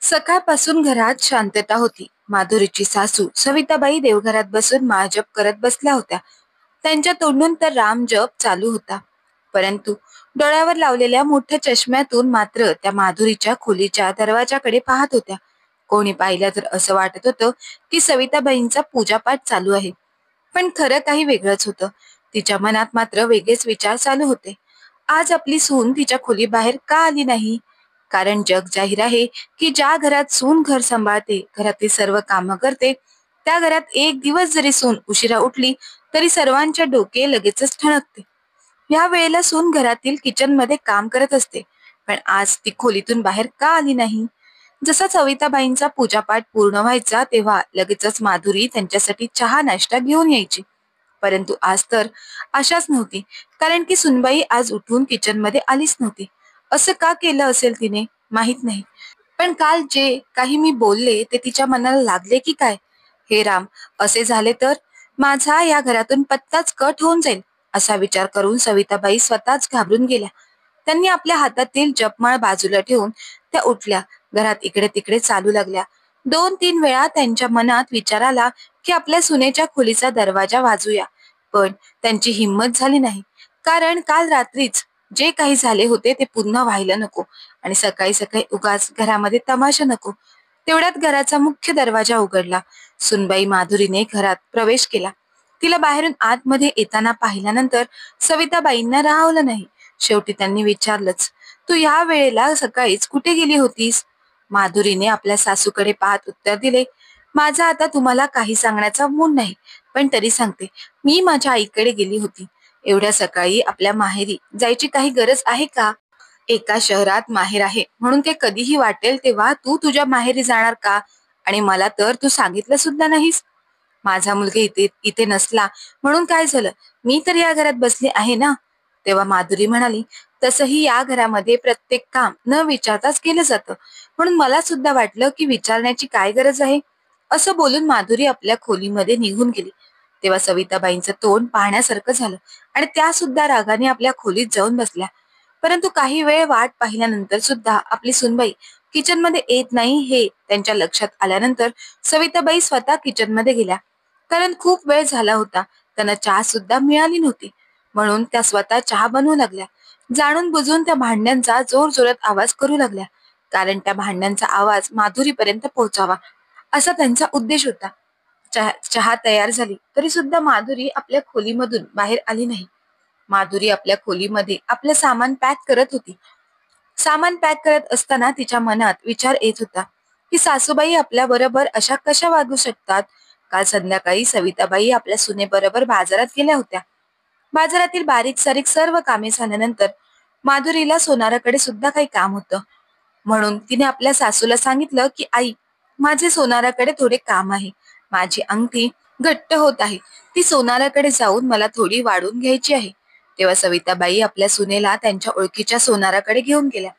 सकाळपासून घरात शांतता होती. माधुरीची सासू सविताबाई देवघरात बसून महाजप करत बसल्या होत्या. त्यांच्या तोंडून तर रामजप चालू होता. परंतु डोळ्यावर लावलेल्या मोठ्या चष्म्यातून मात्र त्या माधुरीच्या खोलीच्या दरवाजाकडे पाहत होत्या. कोणी पाहिलं तर असं वाटत होतं की सविताबाईंचा पूजापाठ चालू आहे. पण खरं काही वेगळंच होतं. तिच्या मनात मात्र वेगळेच विचार चालू होते. आज आपली सून तिच्या खोलीबाहेर का आली नाही? कारण जग जाहीर आहे की ज्या घरात सून घर सांभाळते, घरातील सर्व कामं करते, त्या घरात एक दिवस जरी सून उशिरा उठली तरी सर्वांचे डोके लगेचच ठणकते. या वेळेला सून घरातील किचन मध्ये काम करत असते, पण आज ती खोलीतून बाहेर का आली नाही? जसा सविताबाईंचा पूजापाठ पूर्ण व्हायचा तेव्हा लगेचच माधुरी त्यांच्यासाठी चहा नाश्ता घेऊन यायची. परंतु आज तर आशाच नव्हती, कारण की सुनबाई आज उठून किचन मध्ये आलीच नव्हती. असं का केलं असेल तिने माहित नाही. पण काल जे काही मी बोलले ते तिच्या मनाला लागले की काय? हे राम, असे झाले तर माझा या घरातून पत्ताच कट होऊन जाईल, असा विचार करून सविताबाई स्वतःच घाबरून गेल्या. त्यांनी आपल्या हातातील जपमाळ बाजूला ठेवून त्या उठल्या. घरात इकडे तिकडे चालू लागल्या. 2-3 वेळा त्यांच्या मनात विचार आला की आपल्या सुनेच्या खोलीचा दरवाजा वाजूया, पण त्यांची हिंमत झाली नाही. कारण काल रात्रीच जे काही झाले होते ते पुन्हा व्हायला नको आणि सकाळी सकाळी उगाच घरामध्ये तमाशा नको. तेवढ्यात घराचा मुख्य दरवाजा उघडला. सुनबाई माधुरीने घरात प्रवेश केला. तिला बाहेरून आतमध्ये येताना पाहिल्यानंतर सविताबाईंना राहवलं नाही. शेवटी त्यांनी विचारलंच, तू ह्या वेळेला सकाळीच कुठे गेली होतीस? माधुरीने आपल्या सासूकडे पाहत उत्तर दिले, माझा आता तुम्हाला काही सांगण्याचा मूड नाही, पण तरी सांगते. मी माझ्या आईकडे गेली होती. एवढ्या सकाळी आपल्या माहेरी जायची काही गरज आहे का? एका शहरात माहेर आहे म्हणून ते कधीही वाटेल तेव्हा तू तुझ्या माहेरी जाणार का? आणि मला तर तू सांगितलं सुद्धा नाहीस. माझा मुलगा इथे इथे नसला म्हणून काय झालं? मी तर या घरात बसली आहे ना. तेव्हा माधुरी म्हणाली, तसंही या घरामध्ये प्रत्येक काम न विचारताच केलं जातं, म्हणून मला सुद्धा वाटलं की विचारण्याची काय गरज आहे. असं बोलून माधुरी आपल्या खोलीमध्ये निघून गेली. तेव्हा सविताबाईंचं तोंड पाहण्यासारखं झालं आणि त्या सुद्धा रागाने आपल्या खोलीत जाऊन बसल्या. परंतु काही वेळ वाट पाहिल्यानंतर सुद्धा आपली सुनबाई किचनमध्ये येत नाही हे त्यांच्या लक्षात आल्यानंतर सविताबाई स्वतः किचनमध्ये गेल्या. कारण खूप वेळ झाला होता, त्यांना चहा सुद्धा मिळाली नव्हती. म्हणून त्या स्वतः चहा बनवू लागल्या. जाणून बुजून त्या भांड्यांचा जोर जोरात आवाज करू लागल्या, कारण त्या भांड्यांचा आवाज माधुरीपर्यंत पोहोचावा असा त्यांचा उद्देश होता. चहा तयार झाली तरी सुद्धा माधुरी आपल्या खोलीमधून बाहेर आली नाही. माधुरी आपल्या खोलीमध्ये आपलं सामान पॅक करत होती. सामान पॅक करत असताना तिच्या मनात विचार येत होता की सासूबाई आपल्या बरोबर अशा कशा वागू शकतात. काल संध्याकाळी सविताबाई आपल्या सुनेबरोबर बाजारात गेल्या होत्या. बाजारातील बारीक सारीक सर्व कामे झाल्यानंतर माधुरीला सोनाराकडे सुद्धा काही काम होतं. म्हणून तिने आपल्या सासूला सांगितलं की आई, माझे सोनाराकडे थोडे काम आहे. माझी अंगठी घट्ट होत आहे, ती सोनाराकडे जाऊन मला थोडी वाढून घ्यायची आहे. तेव्हा सविताबाई आपल्या सुनेला त्यांच्या ओळखीच्या सोनाराकडे घेऊन गेल्या.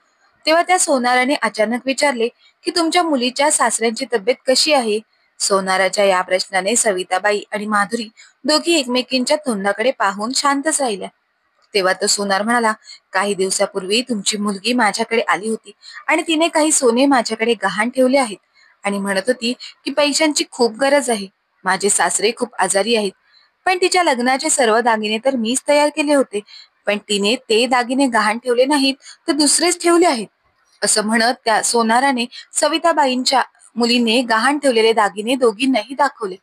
तेव्हा त्या सोनाराने अचानक विचारले की तुमच्या मुलीच्या सासऱ्यांची तब्येत कशी आहे? सोनाराच्या या प्रश्नाने सविताबाई आणि माधुरी दोघी एकमेकींच्या तोंडाकडे पाहून शांतच राहिल्या. तेव्हा तो सोनार म्हणाला, काही दिवसापूर्वी तुमची मुलगी माझ्याकडे आली होती आणि तिने काही सोने माझ्याकडे गहाण ठेवले आहेत आणि म्हणत होती की पैशांची खूप गरज आहे. माझे सासरे खूप आजारी आहेत, पण तिच्या लग्नाचे सर्व दागिने तर मीच तयार केले होते, पण तिने ते दागिने गहाण ठेवले नाहीत तर दुसरेच ठेवले आहेत. असं म्हणत त्या सोनाराने सविताबाईंच्या मुलीने गहाण ठेवलेले दागिने दोघींनाही दाखवले.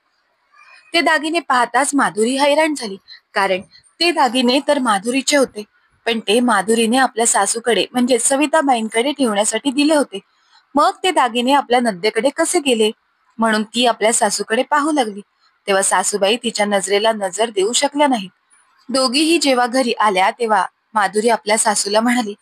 ते दागिने पाहताच माधुरी हैराण झाली, कारण ते दागिने तर माधुरीचे होते, पण ते माधुरीने आपल्या सासूकडे म्हणजे सविताबाईंकडे ठेवण्यासाठी दिले होते. मग ते दागिने आपल्या नद्देकडे कसे गेले? म्हणून ती आपल्या सासूकडे पाहू लागली. तेव्हा सासूबाई तिच्या नजरेला नजर देऊ शकल्या नाहीत. दोघीही जेव्हा घरी आल्या तेव्हा माधुरी आपल्या सासूला म्हणाली,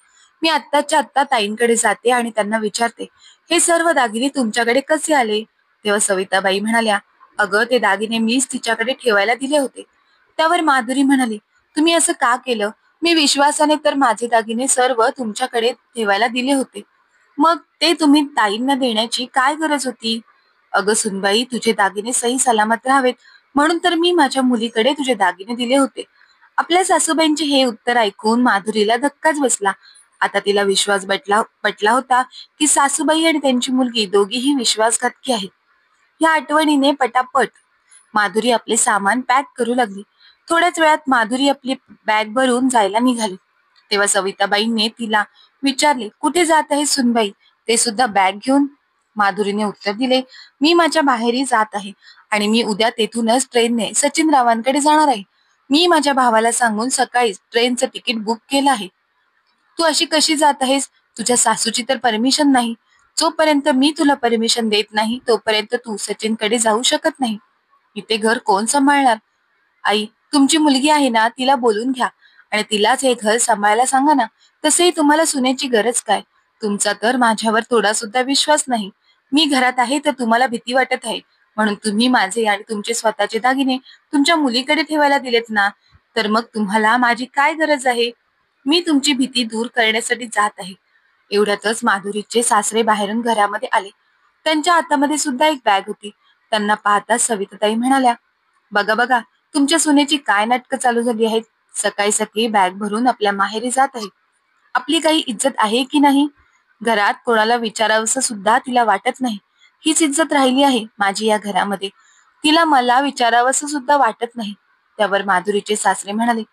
मी आत्ताच्या आत्ता ताईंकडे जाते आणि त्यांना विचारते, हे सर्व दागिने तुमच्याकडे कसे आले? तेव्हा सविताबाई म्हणाल्या, अगं ते दागिने मीच तिच्याकडे ठेवायला दिले होते. त्यावर माधुरी म्हणाली, तुम्ही असं का केलं? मी विश्वासाने तर माझे दागिने सर्व तुमच्याकडे ठेवायला दिले होते, मग ते तुम्ही ताईंना देण्याची काय गरज होती? अगं सुनबाई, तुझे दागिने सही सलामत राहावेत म्हणून तर मी माझ्या मुलीकडे तुझे दागिने दिले होते. आपल्या सासूबाईंचे हे उत्तर ऐकून माधुरीला धक्काच बसला. आता तिला विश्वास पटला होता की सासूबाई आणि त्यांची मुलगी दोघीही विश्वासघातकी आहेत. या आठवणीने पटापट माधुरी आपले सामान पॅक करू लागली. थोड्याच वेळात माधुरी आपली बॅग भरून जायला निघाली. तेव्हा सविताबाईंनी तिला विचारले, कुठे जात आहे सुनबाई, ते सुद्धा बॅग घेऊन? माधुरीने उत्तर दिले, मी माझ्या माहेरी जात आहे आणि मी उद्या तेथूनच ट्रेनने सचिनरावांकडे जाणार आहे. मी माझ्या भावाला सांगून सकाळीच ट्रेनचं तिकीट बुक केलं आहे. तू अशी कशी जात आहेस? तुझ्या सासूची तर परमिशन नाही. जोपर्यंत मी तुला परमिशन देत नाही तोपर्यंत तू सचिनकडे जाऊ शकत नाही. इथे घर कोण सांभाळणार? आई, तुमची मुलगी आहे ना, तिला बोलून घ्या आणि तिलाच हे घर सांभाळायला सांगा ना. तसेही तुम्हाला सुनेची गरज काय? तुमचा तर माझ्यावर थोडा सुद्धा विश्वास नाही. मी घरात आहे तर तुम्हाला भीती वाटत आहे म्हणून तुम्ही माझे आणि तुमचे स्वतःचे दागिने तुमच्या मुलीकडे ठेवायला दिलेत ना. तर मग तुम्हाला माझी काय गरज आहे? मी तुमची भीती दूर करण्यासाठी जात आहे. एवढ्यातच माधुरीचे सासरे बाहेरून घरामध्ये आले. त्यांच्या हातामध्ये सुद्धा एक बॅग होती. त्यांना पाहताच सविताताई म्हणाल्या, बघा बघा, तुमच्या सुनेची काय नाटकं चालू झाली आहेत. सकाळी सकाळी बॅग भरून आपल्या माहेरी जात आहे. आपली काही इज्जत आहे की नाही? घरात कोणाला विचारावंसं सुद्धा तिला वाटत नाही. हीच इज्जत राहिली आहे माझी या घरामध्ये. तिला मला विचारावंसं सुद्धा वाटत नाही. त्यावर माधुरीचे सासरे म्हणाले,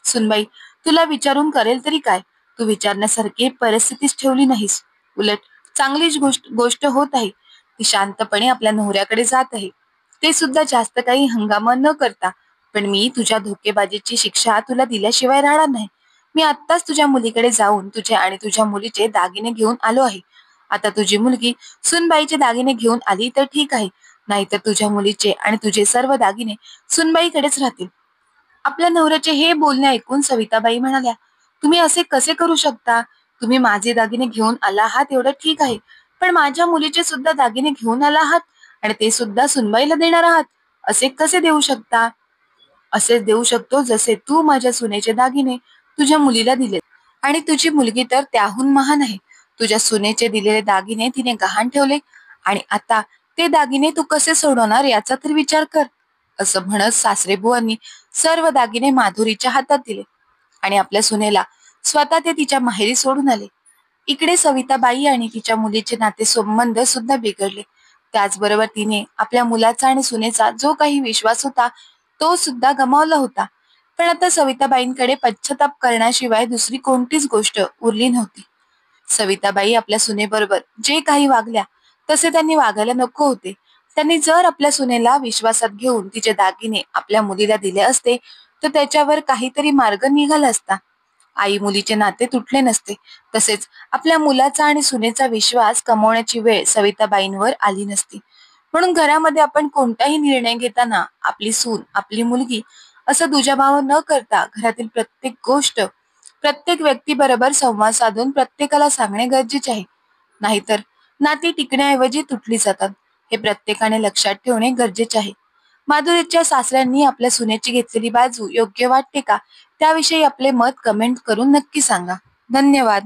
सुनबाई, तुला विचारून करेल तरी काय? तू विचारण्यासारखी परिस्थितीच ठेवली नाहीस. उलट चांगलीच गोष्ट होत आहे. ती शांतपणे आपल्या नवऱ्याकडे जात आहे. ते सुद्धा जास्त काही हंगामा न करता. पण मी तुझ्या धोकेबाजीची शिक्षा तुला दिल्याशिवाय राहणार नाही. मी आत्ताच तुझ्या मुलीकडे जाऊन तुझे आणि तुझ्या मुलीचे दागिने घेऊन आलो आहे. आता तुझी मुलगी सुनबाईचे दागिने घेऊन आली तर ठीक आहे, नाहीतर तुझ्या मुलीचे आणि तुझे सर्व दागिने सुनबाईकडेच राहतील. आपल्या नवऱ्याचे हे बोलणे ऐकून सविताबाई म्हणाल्या, तुम्ही असे कसे करू शकता? तुम्ही माझे दागिने घेऊन आला आहात एवढं ठीक आहे, पण माझ्या मुलीचे सुद्धा दागिने घेऊन आला आहात आणि ते सुद्धा सुनबाईला देणार आहात. असे कसे देऊ शकता? असेच देऊ शकतो जसे तू माझ्या सुनेचे दागिने तुझ्या मुलीला दिले आणि तुझी मुलगी तर त्याहून महान आहे. तुझ्या सुनेचे दिलेले दागिने तिने गहाण ठेवले आणि आता ते दागिने तू कसे सोडवणार याचा तर विचार कर. असं म्हणत सासरेबुवांनी सर्व दागिने माधुरीच्या हातात दिले आणि आपल्या सुनेला स्वतः ते तिच्या माहेरी सोडून आले. इकडे सविताबाई आणि तिच्या मुलीचे नातेसंबंध सुद्धा बिघडले. त्याचबरोबर तिने आपल्या मुलाचा आणि सुनेचा जो काही विश्वास होता तो सुद्धा गमावला होता. पण आता सविताबाईंकडे पश्चाताप करण्याशिवाय दुसरी कोणतीच गोष्ट उरली नव्हती. सविताबाई आपल्या सुनेबरोबर जे काही वागल्या तसे त्यांनी वागायला नको होते. त्यांनी जर आपल्या सुनेला विश्वासात घेऊन तिचे दागिने आपल्या मुलीला दिले असते तर त्याच्यावर काहीतरी मार्ग निघाला असता. आई मुलीचे नाते तुटले नसते. तसेच आपल्या मुलाचा आणि सुनेचा विश्वास कमवण्याची वेळ सविताबाईंवर आली नसती. म्हणून घरामध्ये आपण कोणताही निर्णय घेताना आपली सून, आपली मुलगी असं दुजाभाव न करता घरातील प्रत्येक गोष्ट प्रत्येक व्यक्तीबरोबर संवाद साधून प्रत्येकाला सांगणे गरजेचे आहे. नाहीतर नाती टिकण्याऐवजी तुटली जातात. हे प्रत्येकाने लक्षात ठेवणे गरजेचे आहे. माधुरीच्या सासऱ्यांनी आपल्या सुनेची घेतलेली बाजू योग्य वाटते का? त्याविषयी आपले मत कमेंट करून नक्की सांगा. धन्यवाद.